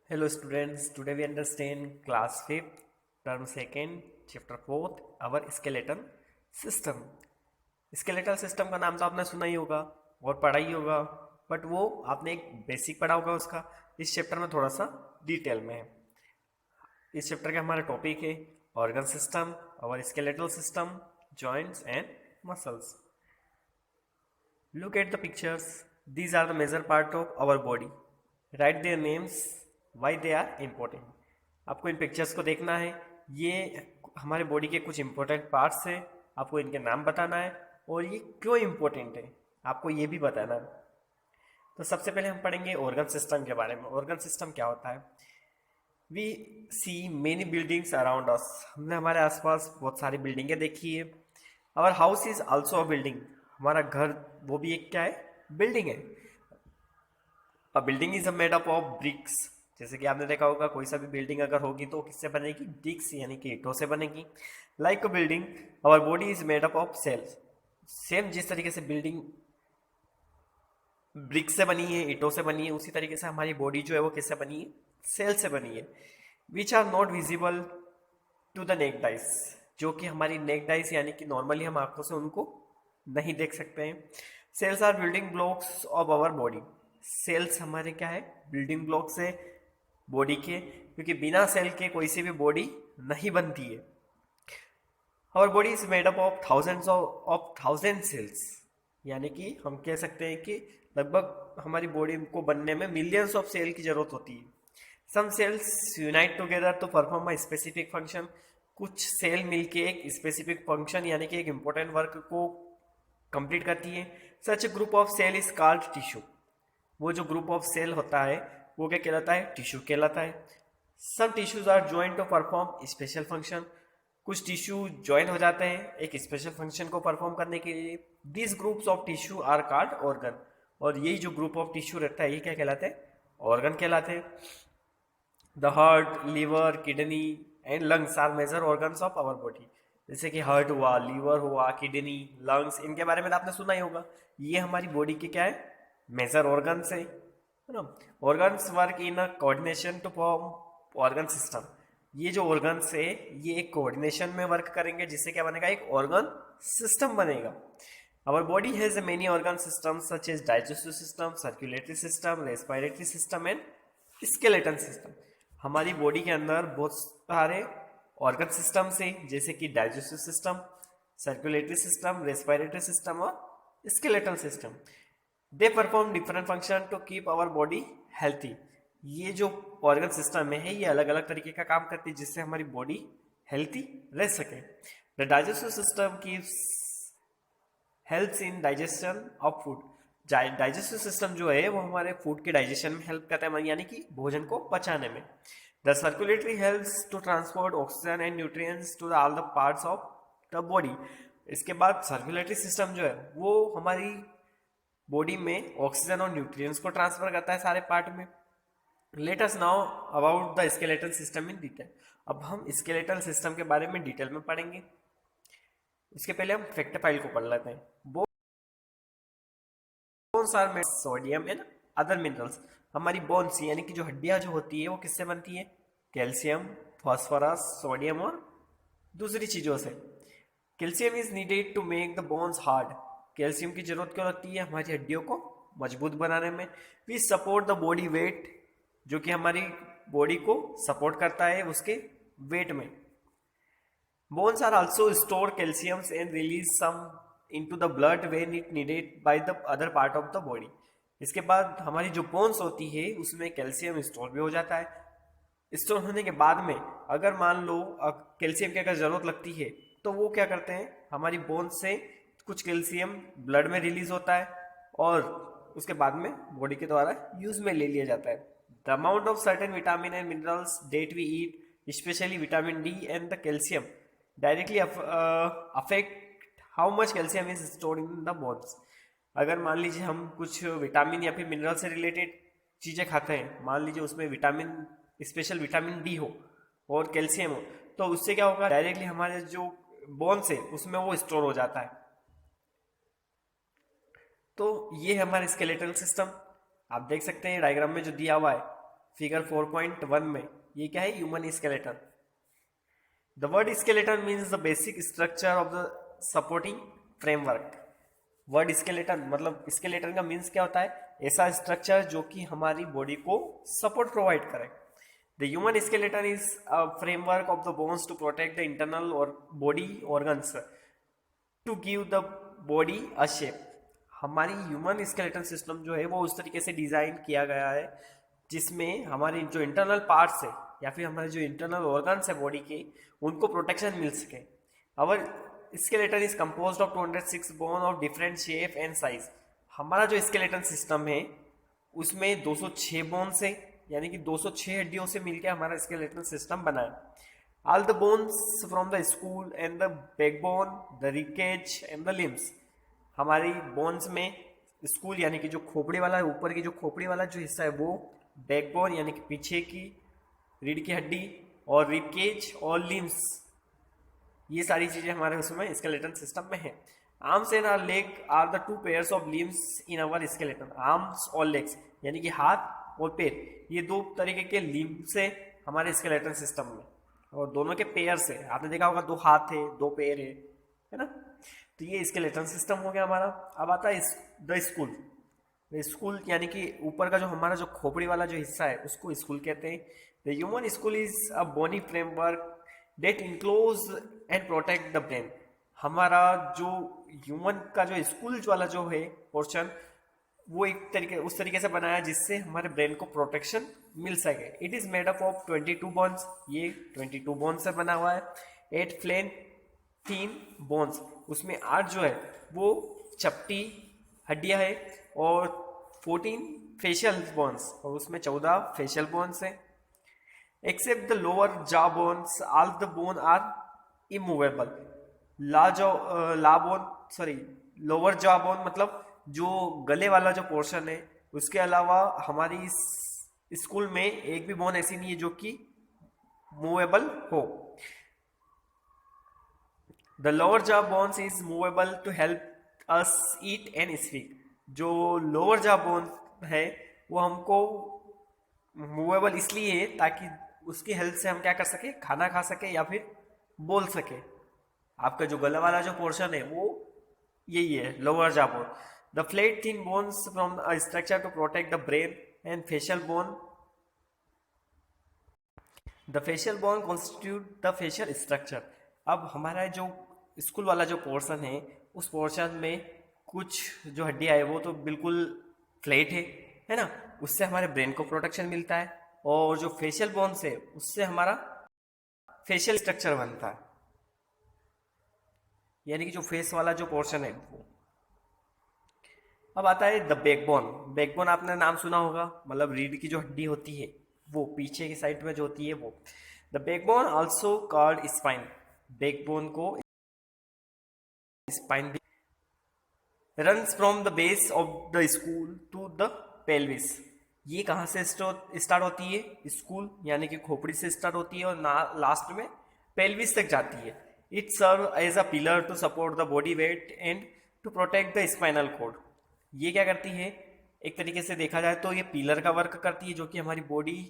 Hello students, today we understand class 5th, term 2nd, chapter 4th, our skeletal system. Skeletal system का नाम तो आपने सुना ही होगा और पढ़ा ही होगा, बट वो आपने एक बेसिक पढ़ा होगा उसका। इस चैप्टर में थोड़ा सा डिटेल में है। इस चैप्टर के हमारा टॉपिक है ऑर्गन सिस्टम, और skeletal system, joints and muscles. Look at the pictures. These are the major part of our body. Write their names. Why they are important. आपको इन पिक्चर्स को देखना है। ये हमारे बॉडी के कुछ इंपॉर्टेंट पार्ट्स हैं। आपको इनके नाम बताना है और ये क्यों इंपॉर्टेंट है आपको ये भी बताना है। तो सबसे पहले हम पढ़ेंगे ऑर्गन सिस्टम के बारे में। ऑर्गन सिस्टम क्या होता है? We see many buildings around us. हमने हमारे आसपास बहुत सारी बिल्डिंगें देखी है। Our house is also a building. हमारा घर वो भी एक क्या है? बिल्डिंग है। A building is made up of bricks. जैसे कि आपने देखा होगा कोई सा भी बिल्डिंग अगर होगी तो किससे बनेगी? ब्रिक्स यानी कि ईंटों से बनेगी। Like a building our body is made up of cells. Same जिस तरीके से बिल्डिंग ब्रिक्स से बनी है, ईंटों से बनी है, उसी तरीके से हमारी बॉडी जो है वो किससे बनी है? सेल से बनी है। Which are not visible to the naked eyes. जो कि हमारी नेक्ड आइज यानी कि नॉर्मली हम आंखों से उनको नहीं देख सकते हैं। Cells are building blocks of our body. Cells हमारे क्या है? बिल्डिंग ब्लॉक्स है बॉडी के, क्योंकि बिना सेल के कोई सी भी बॉडी नहीं बनती है। Our body is made up of thousands of thousand cells. यानी कि हम कह सकते हैं कि लगभग हमारी बॉडी को बनने में मिलियंस ऑफ सेल की जरूरत होती है। Some cells unite together to perform a specific function. कुछ सेल मिलके एक स्पेसिफिक फंक्शन यानी कि एक इंपॉर्टेंट वर्क को कंप्लीट करती है। Such group of cell is called tissue. वो जो ग्रुप ऑफ सेल होता है वो क्या कहलाता है? टिश्यू कहलाता है। Some tissues are join to perform special function. कुछ टिश्यू ज्वाइन हो जाते हैं एक स्पेशल फंक्शन को परफॉर्म करने के लिए। This groups of tissue are called organ. और यही जो ग्रुप ऑफ टिश्यू रहता है ये क्या कहलाते हैं? ऑर्गन कहलाते हैं। The heart, liver, kidney and lungs are major organs of our body. जैसे कि हार्ट हुआ, लीवर हुआ, किडनी, लंग्स, इनके बारे में तो आपने सुना ही होगा। ये हमारी बॉडी के क्या है? मेजर ऑर्गन्स है ना। Organs work in a coordination to form organ system. ये जो ऑर्गन्स है ये एक कोऑर्डिनेशन में वर्क करेंगे जिससे क्या बनेगा? एक ऑर्गन सिस्टम बनेगा। Our body has many organ systems such as digestive system, circulatory system, respiratory system and skeleton system. हमारी बॉडी के अंदर बहुत सारे ऑर्गन सिस्टम है जैसे कि digestive system, circulatory system, respiratory system और skeletal system. They perform different function to keep our body healthy. ये जो ऑर्गन सिस्टम है ये अलग अलग तरीके का काम करती है जिससे हमारी बॉडी हेल्थी रह सके। The digestive system keeps helps in digestion of food. Digestive system जो है वो हमारे फूड के डाइजेशन में हेल्प करता है यानी कि भोजन को पचाने में। The circulatory helps to transport oxygen and nutrients to all the parts of the body. इसके बाद सर्कुलेटरी सिस्टम जो है वो हमारी बॉडी में ऑक्सीजन और न्यूट्रिएंट्स को ट्रांसफर करता है सारे पार्ट में। Let us now about the skeletal system in detail. अब हम स्केलेटल सिस्टम के बारे में डिटेल में पढ़ेंगे। इसके पहले हम फैक्ट फाइल को पढ़ लेते हैं। Bones are made sodium and other minerals. हमारी बोन्स यानी कि जो हड्डियां जो होती है वो किससे बनती है? कैल्शियम, फास्फोरस, सोडियम और दूसरी चीजों से। Calcium is needed to make the bones hard. Calcium की जरूरत क्यों लगती है? हमारी हड्डियों को मजबूत बनाने में। We support the body weight, जो कि हमारी बॉडी को सपोर्ट करता है उसके वेट में। Bones are also store calciums and release some into the blood when it needed by the other part of the body। इसके बाद हमारी जो बोन्स होती है उसमें कैल्शियम स्टोर भी हो जाता है। स्टोर होने के बाद में अगर मान लो कैल्शियम की अगर जरूरत लगती है तो वो क्या करते हैं? हमारी बोन्स से कुछ कैल्शियम ब्लड में रिलीज होता है और उसके बाद में बॉडी के द्वारा यूज में ले लिया जाता है। The amount of certain vitamin and minerals that we eat especially vitamin D and the calcium directly affect how much calcium is stored in the bones. अगर मान लीजिए हम कुछ विटामिन या फिर मिनरल से रिलेटेड चीज़ें खाते हैं, मान लीजिए उसमें विटामिन, स्पेशल विटामिन डी हो और कैल्शियम हो, तो उससे क्या होगा? डायरेक्टली हमारे जो बोन्स है उसमें वो स्टोर हो जाता है। तो ये है हमारा स्केलेटल सिस्टम। आप देख सकते हैं डायग्राम में जो दिया हुआ है। फिगर 4.1 में, ये क्या है, human skeleton. The word skeleton means the basic structure of the supporting framework. Word skeleton मतलब स्केलेटन का मीन्स क्या होता है, ऐसा स्ट्रक्चर जो कि हमारी बॉडी को सपोर्ट प्रोवाइड करे। The human skeleton is a framework of the bones to protect the internal और body organs to give the body a shape. हमारी ह्यूमन स्केलेटन सिस्टम जो है वो उस तरीके से डिजाइन किया गया है जिसमें हमारी जो इंटरनल पार्ट्स है या फिर हमारे जो इंटरनल ऑर्गन्स है बॉडी के, उनको प्रोटेक्शन मिल सके। Our skeleton is composed of 206 bone of different shape and size. हमारा जो स्केलेटन सिस्टम है उसमें 206 बोन से यानी कि 206 हड्डियों से मिलकर हमारा स्केलेटन सिस्टम बना है। All the bones from the skull and the backbone, the ribcage and the limbs. हमारी बोन्स में स्कूल यानी कि जो खोपड़ी वाला, ऊपर की जो खोपड़ी वाला जो हिस्सा है वो, बैकबोन यानी कि पीछे की रीढ़ की हड्डी, और रिबकेज और लिम्स, ये सारी चीजें हमारे उसमें स्केलेटन सिस्टम में है। Arms and our leg are the 2 pairs of limbs in our skeleton. Arms और लेग्स यानी कि हाथ और पैर, ये 2 तरीके के लिम्स है हमारे स्केलेटन सिस्टम में, और दोनों के पेयर से, आपने देखा होगा 2 हाथ है 2 पैर है ना। तो ये स्केलेटन सिस्टम हो गया हमारा। अब आता है द स्कूल। स्कूल यानी कि ऊपर का जो हमारा जो खोपड़ी वाला जो हिस्सा है उसको स्कूल कहते हैं। The human skull is a bony framework that enclose and protect the brain. हमारा जो ह्यूमन का जो स्कूल वाला जो है पोर्शन, वो एक तरीके उस तरीके से बनाया जिससे हमारे ब्रेन को प्रोटेक्शन मिल सके। It is made up of 22 bones. ये 22 बोन्स से बना हुआ है। 8 फ्लेन थीन बोन्स, उसमें 8 जो है वो चपटी हड्डियां है, और 14 फेशियल बोन्स, और उसमें 14 फेशियल बोन्स है। Except the lower jaw bones all the bone are immovable. Lower jaw bone मतलब जो गले वाला जो पोर्शन है, उसके अलावा हमारी इस स्कूल में एक भी बोन ऐसी नहीं है जो कि मूवेबल हो। The lower jaw bones is movable to help us eat and speak. जो लोअर जॉ बोन है वो हमको मूवेबल इसलिए है ताकि उसकी हेल्प से हम क्या कर सके, खाना खा सके या फिर बोल सके। आपका जो गला वाला जो पोर्शन है वो यही है, lower jaw bone. The flat thin bones from a structure to protect the brain and facial bone. The facial bone constitute the facial structure. अब हमारा जो स्कूल वाला जो पोर्शन है उस पोर्शन में कुछ जो हड्डियां है वो तो बिल्कुल फ्लैट है ना, उससे हमारे ब्रेन को प्रोटेक्शन मिलता है। और जो फेशियल बोन्स है उससे हमारा फेशियल स्ट्रक्चर बनता है, यानी कि जो फेस वाला जो पोर्शन है वो। अब आता है द बैकबोन। बैकबोन आपने नाम सुना होगा, मतलब रीढ़ की जो हड्डी होती है वो पीछे की साइड में जो होती है वो। The backbone also called spine. Backbone को स्पाइन भी runs from the base of the skull to the pelvis. ये कहाँ से स्टार्ट होती है, स्कूल यानी कि खोपड़ी से स्टार्ट होती है और लास्ट में पेल्विस तक जाती है। It serve as a pillar to support the body weight and to protect the spinal cord. ये क्या करती है, एक तरीके से देखा जाए तो ये पिलर का वर्क करती है जो कि हमारी बॉडी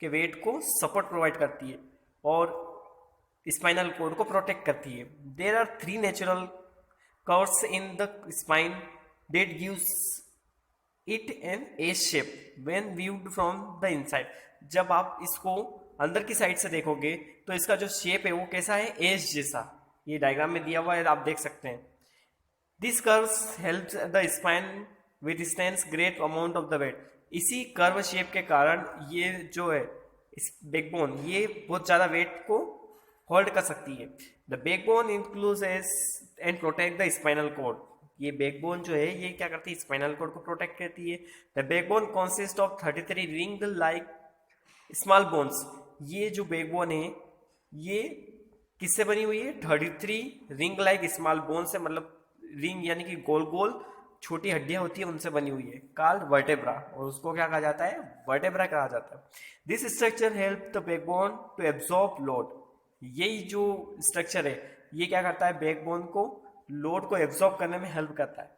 के वेट को सपोर्ट प्रोवाइड करती है और स्पाइनल कोड को प्रोटेक्ट करती है। There are 3 natural curves in the spine that gives it an A shape when viewed from the inside। जब आप इसको अंदर की साइड से देखोगे तो इसका जो शेप है वो कैसा है, एस जैसा। ये डायग्राम में दिया हुआ है, आप देख सकते हैं। This curves helps the spine withstands great amount of the weight. इसी कर्व शेप के कारण ये जो है इस बैकबोन, ये बहुत ज्यादा वेट को होल्ड कर सकती है। The backbone includes and protect the spinal cord. ये बैकबोन जो है ये क्या करती है, स्पाइनल कोड को प्रोटेक्ट करती है। The backbone consist of 33 ring like small bones. ये जो बैकबोन है ये किससे बनी हुई है, 33 रिंग लाइक स्मॉल बोन से, मतलब रिंग यानी कि गोल गोल छोटी हड्डियां होती है उनसे बनी हुई है, कॉल्ड वर्टेब्रा। और उसको क्या कहा जाता है, वर्टेब्रा कहा जाता है। This structure help the backbone to absorb load. यही जो स्ट्रक्चर है ये क्या करता है, बैकबोन को लोड को एब्जॉर्ब करने में हेल्प करता है,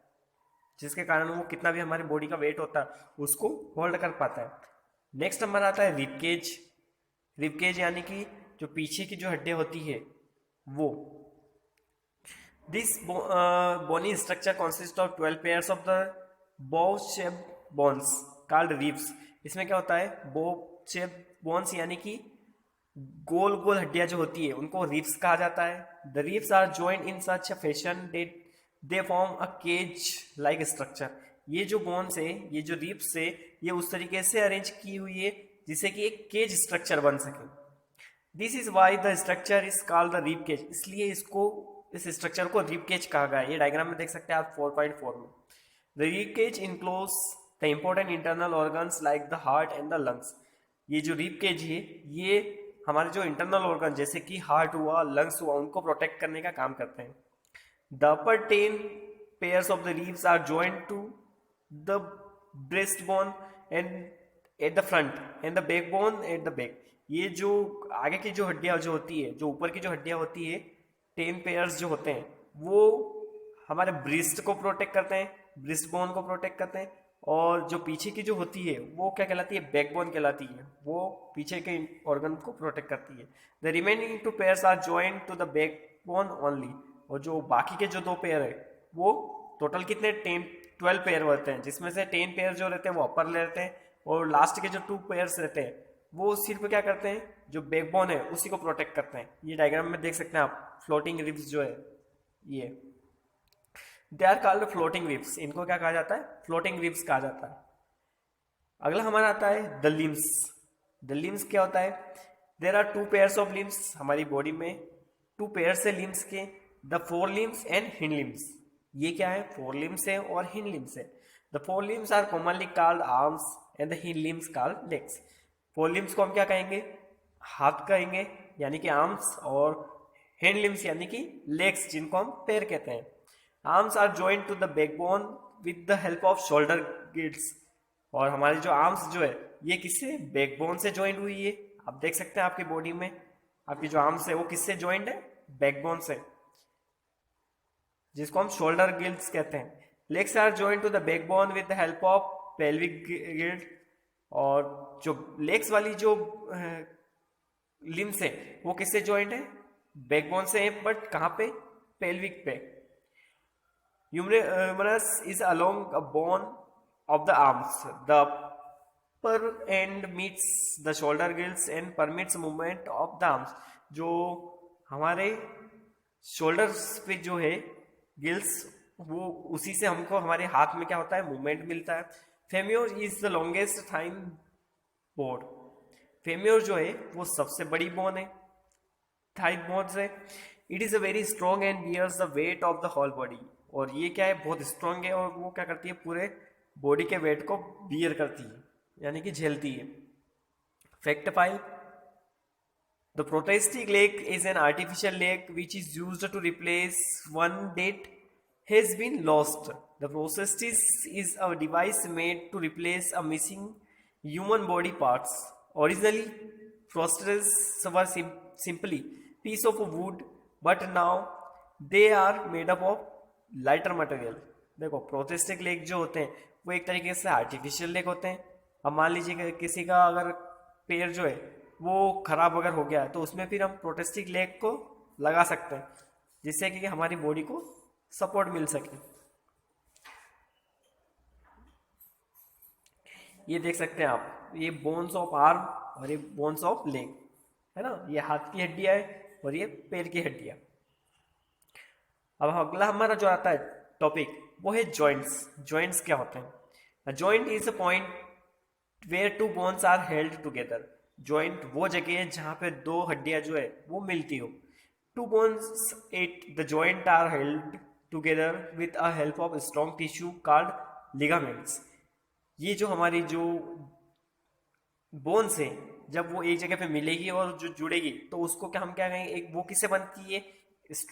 जिसके कारण वो कितना भी हमारी बॉडी का वेट होता है उसको होल्ड कर पाता है। नेक्स्ट हमारा आता है रिबकेज। रिबकेज यानी कि जो पीछे की जो हड्डियां होती है वो। This bony structure consist of 12 pairs of the bow shaped bones called ribs। इसमें क्या होता है, बो शेप बोन्स यानी कि गोल गोल हड्डियां जो होती है उनको रिब्स कहा जाता है। The ribs are joined in such a fashion they form a cage like structure. ये जो बोन्स है, ये जो रिब्स है, ये उस तरीके से अरेंज की हुई है जिससे कि एक केज स्ट्रक्चर बन सके। This is why the structure is called the rib cage. इसलिए इसको, इस स्ट्रक्चर को रिब केज कहा गया है। ये डायग्राम में देख सकते हैं आप 4.4 में। The rib cage enclose the important internal organs like the heart and the lungs. ये जो रिब केज है ये हमारे जो इंटरनल ऑर्गन जैसे कि हार्ट हुआ, लंग्स हुआ, उनको प्रोटेक्ट करने का काम करते हैं। The upper 10 pairs of the ribs are joined to the breastbone and at the front and the backbone at the back। ये जो आगे की जो हड्डियां जो होती है, जो ऊपर की जो हड्डियां होती है, 10 पेयर्स जो होते हैं वो हमारे ब्रिस्ट को प्रोटेक्ट करते हैं, ब्रिस्ट बोन को प्रोटेक्ट करते हैं। और जो पीछे की जो होती है वो क्या कहलाती है, बैकबोन कहलाती है। वो पीछे के ऑर्गन को प्रोटेक्ट करती है। The remaining 2 pairs are joined to the backbone only. और जो बाकी के जो 2 पेयर है वो टोटल कितने 12 पेयर होते हैं, जिसमें से 10 पेयर जो रहते हैं वो अपर रहते हैं और लास्ट के जो 2 पेयर्स रहते हैं वो सिर्फ क्या करते हैं, जो बैकबोन है उसी को प्रोटेक्ट करते हैं। ये डायग्राम में देख सकते हैं आप, फ्लोटिंग रिब्स जो है ये, they are called floating ribs. इनको क्या कहा जाता है, फ्लोटिंग रिब्स कहा जाता है। अगला हमारा आता है द लिम्स। द लिम्स क्या होता है, there are 2 pairs of limbs. हमारी बॉडी में 2 पेयर्स है लिम्स के, the fore limbs and hind limbs. ये क्या है, 4 लिम्स है और हिंड लिम्स है। The 4 limbs are commonly called arms and the hind limbs called legs. 4 limbs को हम क्या कहेंगे, हाथ कहेंगे यानी कि आर्म्स, और हैंड लिम्स यानी कि लेग्स जिनको हम पैर कहते हैं। Arms are joint to the backbone with the help of shoulder girdles. और हमारी जो आर्म्स जो है ये किससे, बैकबोन से ज्वाइंट हुई है। आप देख सकते हैं आपकी बॉडी में आपकी जो आर्म्स है वो किससे ज्वाइंट है, बैकबोन से, जिसको हम शोल्डर गिल्ड्स कहते हैं। Legs are joint to the backbone with the help of pelvic girdle. और जो लेग्स वाली जो लिम्स है वो किससे ज्वाइंट है, बैकबोन से है, बट कहाँ पे, पेल्विक पे। Humerus is along a bone of the arms. The upper end meets the shoulder gills and permits movement of the arms। जो हमारे शोल्डर्स पे जो है गिल्स, वो उसी से हमको हमारे हाथ में क्या होता है, मूवमेंट मिलता है। Femur is the longest thigh bone. Femur जो है वो सबसे बड़ी बोन है, थाई बोन से। It is a very strong and bears the weight of the whole body. और ये क्या है, बहुत स्ट्रॉन्ग है और वो क्या करती है, पूरे बॉडी के वेट को बियर करती है यानी कि झेलती है। Fact file, the prosthetic leg is an artificial leg which is used to replace one that has been lost. The prosthesis is a device made to replace a missing human body parts. Originally prosthesis were simply piece of wood, but now they are made up of lighter material। देखो prosthetic leg जो होते हैं वो एक तरीके से artificial leg होते हैं। अब मान लीजिए किसी का अगर पैर जो है वो खराब अगर हो गया है तो उसमें फिर हम प्रोस्थेटिक लेग को लगा सकते हैं जिससे कि हमारी बॉडी को सपोर्ट मिल सके। ये देख सकते हैं आप, ये बोन्स ऑफ आर्म और ये बोन्स ऑफ लेग है ना, ये हाथ की हड्डियां है और ये पैर की हड्डियां। अब अगला हमारा जो आता है टॉपिक वो है जॉइंट्स। जॉइंट्स क्या होते हैं, joint is a point where 2 bones are held together. Joint वो जगह है जहां पे 2 हड्डियां जो है वो मिलती हो। 2 bones at the joint are held together with a help of strong tissue called ligaments. ये जो हमारी जो बोन्स है जब वो एक जगह पे मिलेगी और जो जुड़ेगी तो उसको क्या हम क्या कहेंगे, एक वो किससे बनती है,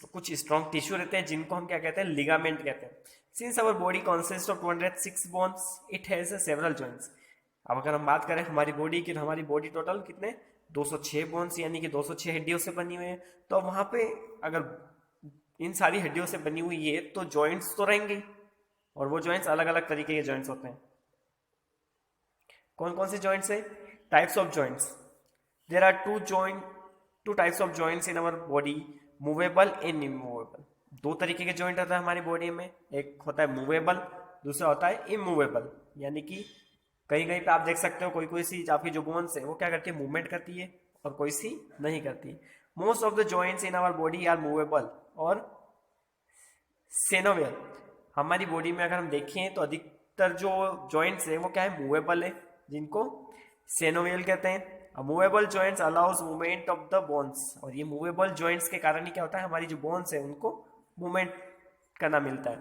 कुछ स्ट्रॉन्ग टिश्यू रहते हैं जिनको हम क्या कहते हैं, लिगामेंट कहते हैं। Since our body consist of 206 bones it has several joints. अब अगर हम बात करें हमारी बॉडी की, हमारी बॉडी टोटल कितने 206 बोन्स यानी कि 206 हड्डियों से बनी हुई है। तो वहां पे अगर इन सारी हड्डियों से बनी हुई है तो जॉइंट्स तो रहेंगे, और वो जॉइंट्स अलग अलग तरीके के जॉइंट्स होते हैं। कौन कौन से जॉइंट्स है, types of joints, there are two types of joints in our body, movable and immovable. दो तरीके के जॉइंट होता है हमारी बॉडी में, एक होता है मूवेबल, दूसरा होता है इमूवेबल। यानी कि कहीं कहीं पे आप देख सकते हो कोई कोई सी आपकी जो बोन्स है वो क्या करती है, मूवमेंट करती है, और कोई सी नहीं करती। Most of the joints in our body are movable और सेनोवियल। हमारी बॉडी में अगर हम देखें तो अधिकतर जो जॉइंट्स है वो क्या है, मूवेबल है, जिनको सेनोवियल कहते हैं। Movable joints allows movement of the bones, और ये मूवेबल जॉइंट्स के कारण ही क्या होता है, हमारी जो बोन्स है उनको मूवमेंट करना मिलता है।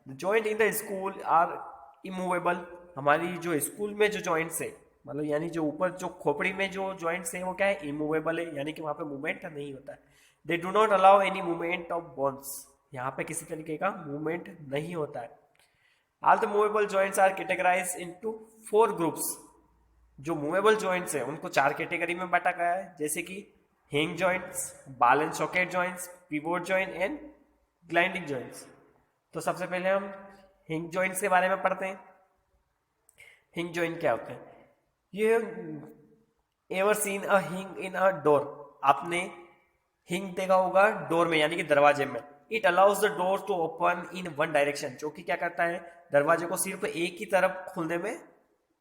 The joint in the skull are immovable. हमारी जो स्कूल में जो जॉइंट्स है, मतलब यानी जो ऊपर जो खोपड़ी में जो जॉइंट्स है वो क्या है, इमूवेबल है, यानी कि वहां पे मूवमेंट नहीं होता है। They do not allow any movement of bones, यहाँ पे किसी तरीके का मूवमेंट नहीं होता है। All the movable joints are categorized into 4 groups. जो मूवेबल जॉइंट्स है उनको 4 कैटेगरी में बांटा गया है, जैसे कि हिंग joints, ball and socket joints, pivot joint and gliding joints. तो सबसे पहले हम हिंग जॉइंट्स के बारे में पढ़ते हैं। हिंग जॉइंट क्या होते हैं? ये एवर सीन अ हिंग इन अ डोर, आपने हिंग देखा होगा डोर में, यानी कि दरवाजे में। It allows the door to open in one direction, जो कि क्या करता है, दरवाजे को सिर्फ एक ही तरफ खुलने में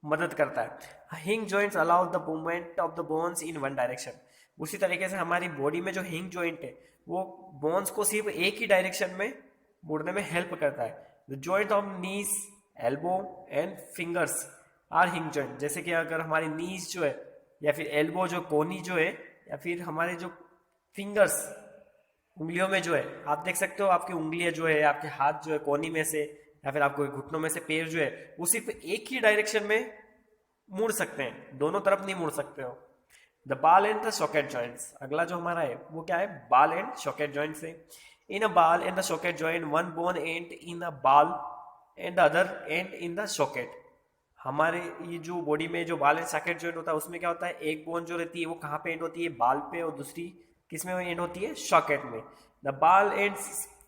मदद करता है। हिंग joints allow the movement of the bones in one direction. उसी तरीके से हमारी बॉडी में जो हिंग जॉइंट है वो बोन्स को सिर्फ एक ही डायरेक्शन में मुड़ने में हेल्प करता है। The joint of knees, elbow and fingers are hinge joint. जैसे कि अगर हमारी नीज जो है, या फिर एल्बो जो कोनी जो है, या फिर हमारे जो फिंगर्स उंगलियों में जो है, आप देख सकते हो आपकी उंगलियां जो है, आपके हाथ जो है कोनी में से, या फिर आपको घुटनों में से पैर जो है वो सिर्फ एक ही डायरेक्शन में मुड़ सकते हैं, दोनों तरफ नहीं मुड़ सकते हो। The ball and the socket joints, अगला जो हमारा है वो क्या है, बॉल एंड सॉकेट जॉइंट्स है। In a ball and the socket joint one bone end in a ball and the other end in the socket. हमारे ये जो बॉडी में जो बॉल एंड सॉकेट जॉइंट होता है उसमें क्या होता है, एक बोन जो रहती है वो कहाँ पे एंड होती है, बाल पे, और दूसरी किस में एंड होती है, सॉकेट में। The ball and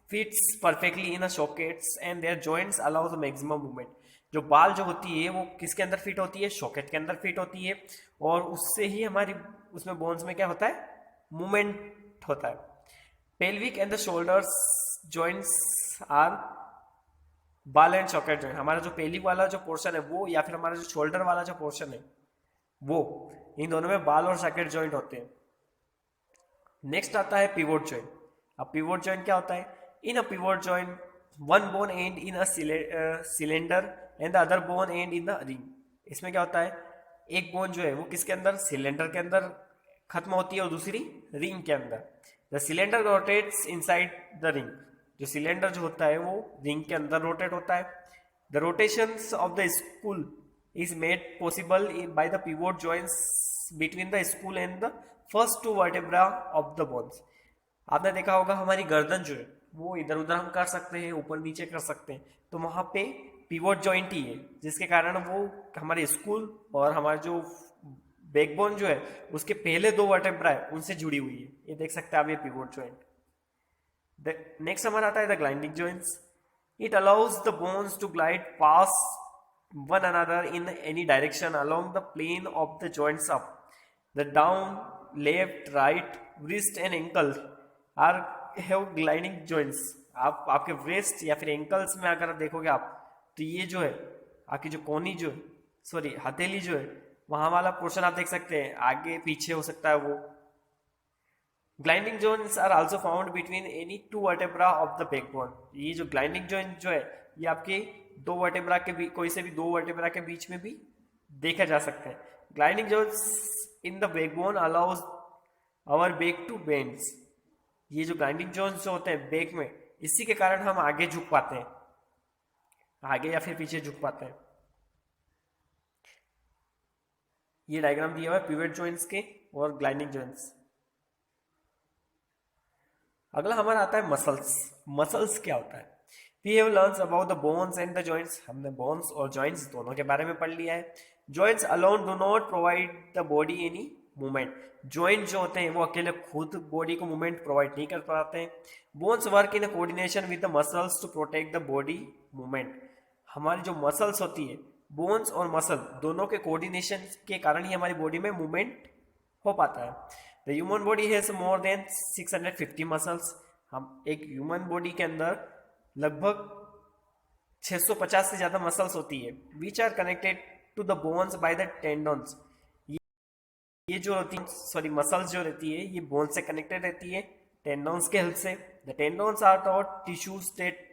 fits perfectly in a sockets and there joints allow the maximum movement. जो बाल जो होती है वो किसके अंदर फिट होती है, सॉकेट के अंदर फिट होती है, और उससे ही हमारी उसमें बोन्स में क्या होता है, मूवमेंट होता है। Pelvic and the shoulders joints are ball and socket joint. हमारा जो पेल्विक वाला जो पोर्शन है वो, या फिर हमारा जो शोल्डर वाला जो पोर्शन है वो, इन दोनों में बाल और सॉकेट जॉइंट होते हैं। नेक्स्ट आता है पिवोट जॉइंट। अब पिवोट जॉइंट क्या होता है, in a pivot joint one bone end in a cylinder and the other bone end in the ring. इसमें क्या होता है, एक बोन जो है वो किसके अंदर, सिलेंडर के अंदर खत्म होती है, और दूसरी रिंग के अंदर। The cylinder rotates inside the ring. जो सिलेंडर जो होता है वो रिंग के अंदर रोटेट होता है। The rotations of the school is made possible by the pivot joints between the skull and the first 2 vertebra of the bones. आपने देखा होगा हमारी गर्दन जो है वो इधर उधर हम कर सकते हैं, ऊपर नीचे कर सकते हैं, तो वहां पे पिवोट जॉइंट ही है, जिसके कारण वो हमारे स्कूल और हमारा जो बैकबोन जो है उसके पहले 2 वर्टेब्रा है उनसे जुड़ी हुई है। ये देख सकते हैं आप, ये पिवोट जॉइंट। नेक्स्ट हमारा आता है the gliding joints. It allows the bones to glide past one another in any direction along the plane of the joints up the down, left, right, wrist and ankle are have gliding joints. आप आपके wrist या फिर ankles में अगर देखोगे आप, तो ये जो है आपकी जो कोनी जो है, सॉरी हथेली जो है, वहां वाला पोर्शन आप देख सकते हैं, आगे पीछे हो सकता है वो। Gliding joints are also found between any 2 vertebra of the backbone. ये जो ग्लाइडिंग जॉइंट जो है ये आपके 2 वर्टेब्रा के बीच, कोई से भी 2 वर्टेब्रा के बीच में भी देखा जा सकते हैं। Gliding joints in the backbone allows our back to bends. ये जो ग्लाइडिंग जॉइंट्स जो होते हैं बैक में, इसी के कारण हम आगे झुक पाते हैं, आगे या फिर पीछे झुक पाते हैं। ये डायग्राम दिया हुआ है पिवट जॉइंट्स के और ग्लाइडिंग जॉइंट्स। अगला हमारा आता है मसल्स। मसल्स क्या होता है, we have learns about the bones and the joints. हमने बोन्स और जॉइंट्स दोनों के बारे में पढ़ लिया है। Joints alone do not provide the body any movement. Joint जो होते हैं वो अकेले खुद बॉडी को मूवमेंट प्रोवाइड नहीं कर पाते हैं। Bones work in a coordination with the muscles to protect the body movement. हमारी जो मसल्स होती है बोन्स और मसल दोनों के कोऑर्डिनेशन के कारण ही हमारी बॉडी में मूवमेंट हो पाता है। The human body has more than 650 muscles. हम एक ह्यूमन बॉडी के अंदर लगभग 650 से ज्यादा मसल्स होती है, which are connected to the bones by the tendons. ये जो होती है सॉरी मसल्स जो रहती है ये बोन से कनेक्टेड रहती है टेंडन्स के हेल्प से। The tendons are taut tissues that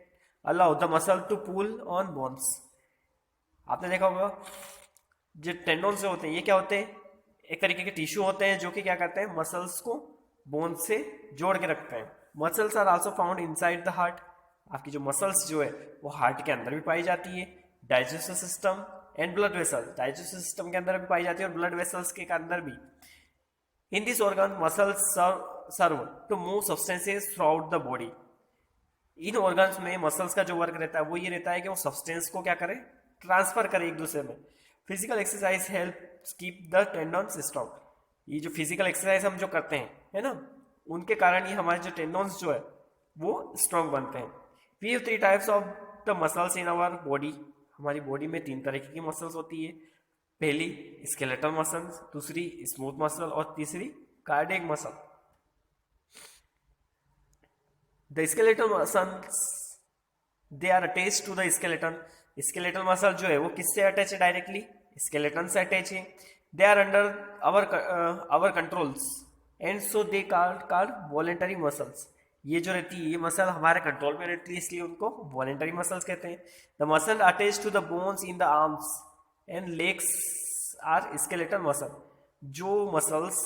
allow the muscle to pull on bones. आपने देखा होगा जो टेंडन्स जो होते हैं ये क्या होते हैं, एक तरीके के टिश्यू होते हैं जो कि क्या करते हैं मसल्स को बोन से जोड़ के रखते हैं। Muscles are also found inside the heart. आपकी जो मसल्स जो है वो हार्ट के अंदर भी पाई जाती है। Digestive system and blood vessels, digestive system के अंदर भी पाई जाती है और ब्लड वेसल्स के अंदर भी। In this organ muscles serve to move substances throughout the body. इन ऑर्गन्स में मसल्स का जो वर्क रहता है वो ये रहता है कि वो सब्सटेंस को क्या करे, ट्रांसफर करे एक दूसरे में। Physical exercise help keep the tendons strong. ये जो फिजिकल एक्सरसाइज हम जो करते हैं है ना, उनके कारण ही हमारे जो टेंडन्स जो है वो स्ट्रॉन्ग बनते हैं। We have 3 types of the muscles in our body. हमारी बॉडी में 3 तरीके की मसल्स होती है। पहली स्केलेटल मसल्स, दूसरी स्मूथ मसल और तीसरी cardiac muscle. The skeletal muscles they are attached to the skeleton. Skeletal muscle जो है वो किससे अटैच है, डायरेक्टली स्केलेटन से अटैच है। They are under our controls and so they called voluntary muscles. ये जो रहती है ये मसल हमारे कंट्रोल में रहती है इसलिए उनको वॉलेंटरी मसल्स कहते हैं। The muscle attach to the bones in the arms and legs are skeletal muscle. जो मसल्स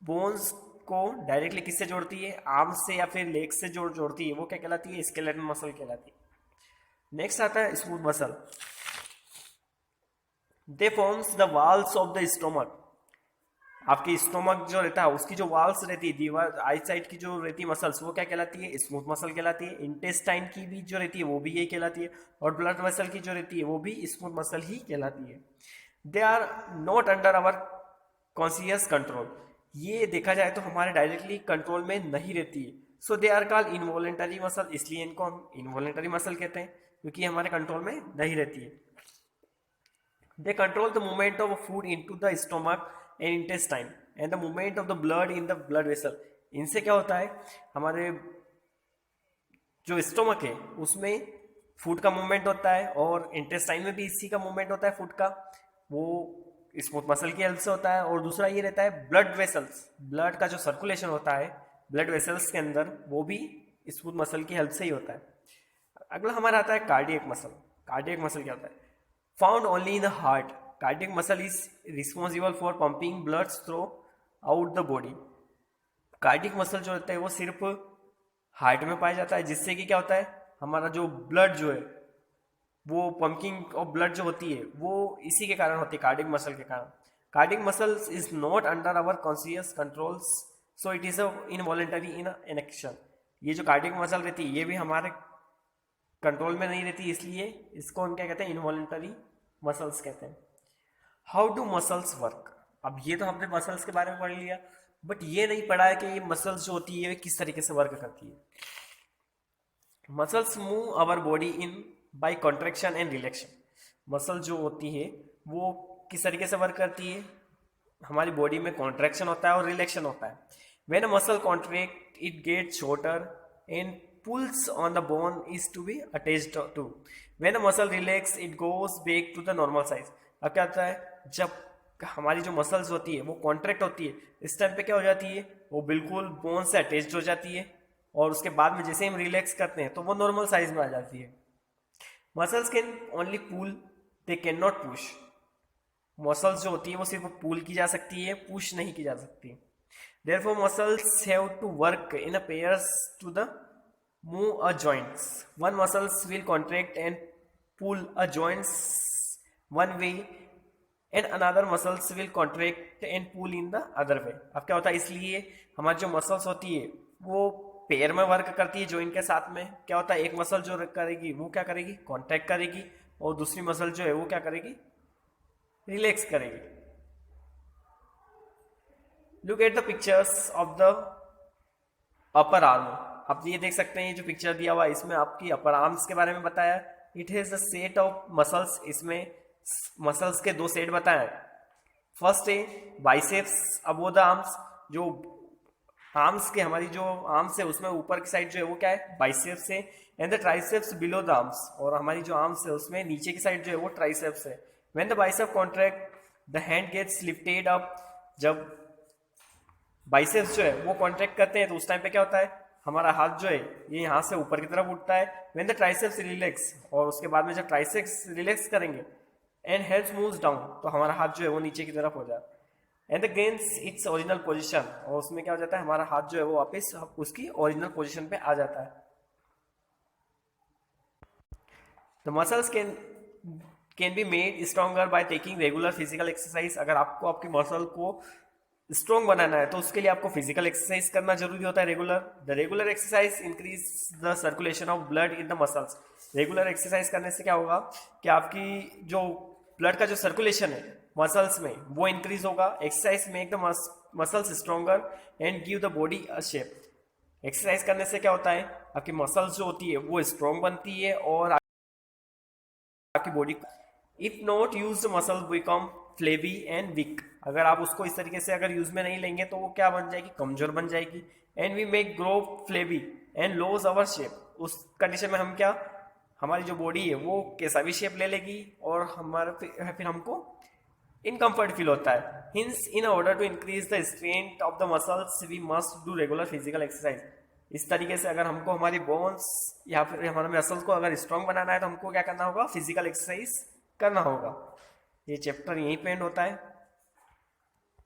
बोन्स को डायरेक्टली किससे जोड़ती है, आर्म्स से या फिर लेग्स से जोड़ती है वो क्या कहलाती है, स्केलेटल मसल कहलाती है। नेक्स्ट आता है smooth muscle. They forms the walls of the stomach. आपकी स्टोमक जो रहता है उसकी जो वॉल्स रहती है, दीवार आई साइड की जो रहती है मसल्स वो क्या कहलाती है, स्मूथ मसल कहलाती है। इंटेस्टाइन की भी जो रहती है वो भी यही कहलाती है और ब्लड वेसल की जो रहती है वो भी स्मूथ मसल ही कहलाती है। They are not under our conscious control. ये देखा जाए तो हमारे डायरेक्टली कंट्रोल में नहीं रहती है। So they are called involuntary muscle. इसलिए इनको हम इनवॉलेंटरी मसल कहते हैं क्योंकि हमारे कंट्रोल में नहीं रहती है। They control the movement of food into the stomach and intestine and the movement of the blood in the blood vessel. इनसे क्या होता है, हमारे जो स्टोमक है उसमें फूड का मूवमेंट होता है और इंटेस्टाइन में भी इसी का मूवमेंट होता है फूड का, वो स्मूथ मसल की हेल्प से होता है। और दूसरा ये रहता है ब्लड वेसल्स, ब्लड का जो सर्कुलेशन होता है ब्लड वेसल्स के अंदर वो भी स्मूथ मसल की हेल्प से ही होता है। अगला हमारा आता है कार्डियक मसल। कार्डियक मसल क्या होता है, found only in the heart. Cardiac muscle is responsible for pumping blood through out the body. Cardiac muscle जो रहता है वो सिर्फ हार्ट में पाया जाता है, जिससे कि क्या होता है हमारा जो ब्लड जो है वो पंपिंग ऑफ ब्लड जो होती है वो इसी के कारण होती है, कार्डियक मसल के कारण। Cardiac muscle is not under our conscious controls so it is involuntary in action. ये जो कार्डियक मसल रहती है ये भी हमारे कंट्रोल में नहीं रहती, इसलिए इसको हम क्या कहते हैं, इनवॉलेंटरी मसल्स कहते हैं। How do muscles work. अब ये तो हमने मसल्स के बारे में पढ़ लिया, बट ये नहीं पढ़ा है कि ये मसल्स जो होती है किस तरीके से वर्क करती है। Muscles move our body in by contraction and relaxation. Muscle जो होती है वो किस तरीके से वर्क करती है, हमारी बॉडी में कॉन्ट्रैक्शन होता है और रिलैक्शन होता है। When a muscle contract it gets shorter and pulls on the bone is to be attached to. When a muscle relax it goes back to the normal size. अब क्या होता है, जब हमारी जो मसल्स होती है वो कॉन्ट्रैक्ट होती है इस टाइम पे क्या हो जाती है, वो बिल्कुल बोन से अटैच्ड हो जाती है और उसके बाद में जैसे हम रिलैक्स करते हैं तो वो नॉर्मल साइज में आ जाती है। Muscles can only pull, they can not push. Muscles जो होती है वो सिर्फ पुल की जा सकती है, पुश नहीं की जा सकती। Therefore muscles have to work in a pairs to the move a joints. One muscles will contract and pull a joints one way and another muscles will contract and pull in the other way. अब क्या होता है, इसलिए हमारी जो muscles होती है वो पेयर में वर्क करती है जॉइंट के साथ में। क्या होता है, एक मसल जो करेगी वो क्या करेगी, कॉन्ट्रैक्ट करेगी और दूसरी मसल जो है वो क्या करेगी, रिलैक्स करेगी। Look at the pictures of the upper arm. आप ये देख सकते हैं जो पिक्चर दिया हुआ है इसमें आपकी अपर आर्म्स के बारे में बताया। It has the set of muscles, इसमें मसल्स के दो सेट बताए। फर्स्ट है बाइसेप्स अबोव द आर्म्स, जो आर्म्स के हमारी जो आर्म्स है उसमें ऊपर की साइड जो है वो क्या है, बाइसेप्स है। And the triceps below the arms, और हमारी जो आर्म्स है उसमें नीचे की साइड जो है वो ट्राइसेप्स है। When the bicep contract the hand gets lifted up, जब बाइसेप्स जो है वो कॉन्ट्रैक्ट करते हैं तो उस टाइम पे क्या होता है, हमारा हाथ जो है ये यहाँ से ऊपर की तरफ उठता है। व्हेन द ट्राइसेप्स रिलैक्स, और उसके बाद में जब ट्राइसेप्स रिलैक्स करेंगे एंड हेड्स मूव्स डाउन, तो हमारा हाथ जो है वो नीचे की तरफ हो जाता है। And the gains its original position, और उसमें क्या हो जाता है, हमारा हाथ जो है वो वापस उसकी ओरिजिनल पोजीशन पे आ जाता है। The muscles can be made stronger by taking regular physical exercise. अगर आपको आपकी मसल को स्ट्रॉन्ग बनाना है तो उसके लिए आपको फिजिकल एक्सरसाइज करना जरूरी होता है regular. The regular exercise increase the circulation of blood in the muscles. Regular exercise करने से क्या होगा कि आपकी जो ब्लड का जो सर्कुलेशन है मसल्स में वो इंक्रीज होगा। Exercise make the muscles stronger and give the body a shape. Exercise करने से क्या होता है, आपकी मसल्स जो होती है वो स्ट्रॉन्ग बनती है और आपकी body, if not use muscle become flabby and weak. अगर आप उसको इस तरीके से अगर यूज में नहीं लेंगे तो वो क्या बन जाएगी, कमजोर बन जाएगी। And we make grow flabby and loss our shape. उस कंडीशन में हम क्या, हमारी जो बॉडी है वो कैसा भी शेप ले लेगी और हमारे फिर हमको इनकम्फर्ट फील होता है। Hence in order to increase the strength of the muscles we must do regular physical exercise. इस तरीके से अगर हमको हमारी बोन्स या फिर हमारे मसल्स को अगर स्ट्रॉन्ग बनाना है तो हमको क्या करना होगा, फिजिकल एक्सरसाइज करना होगा। ये चैप्टर यहीं पे एंड होता है।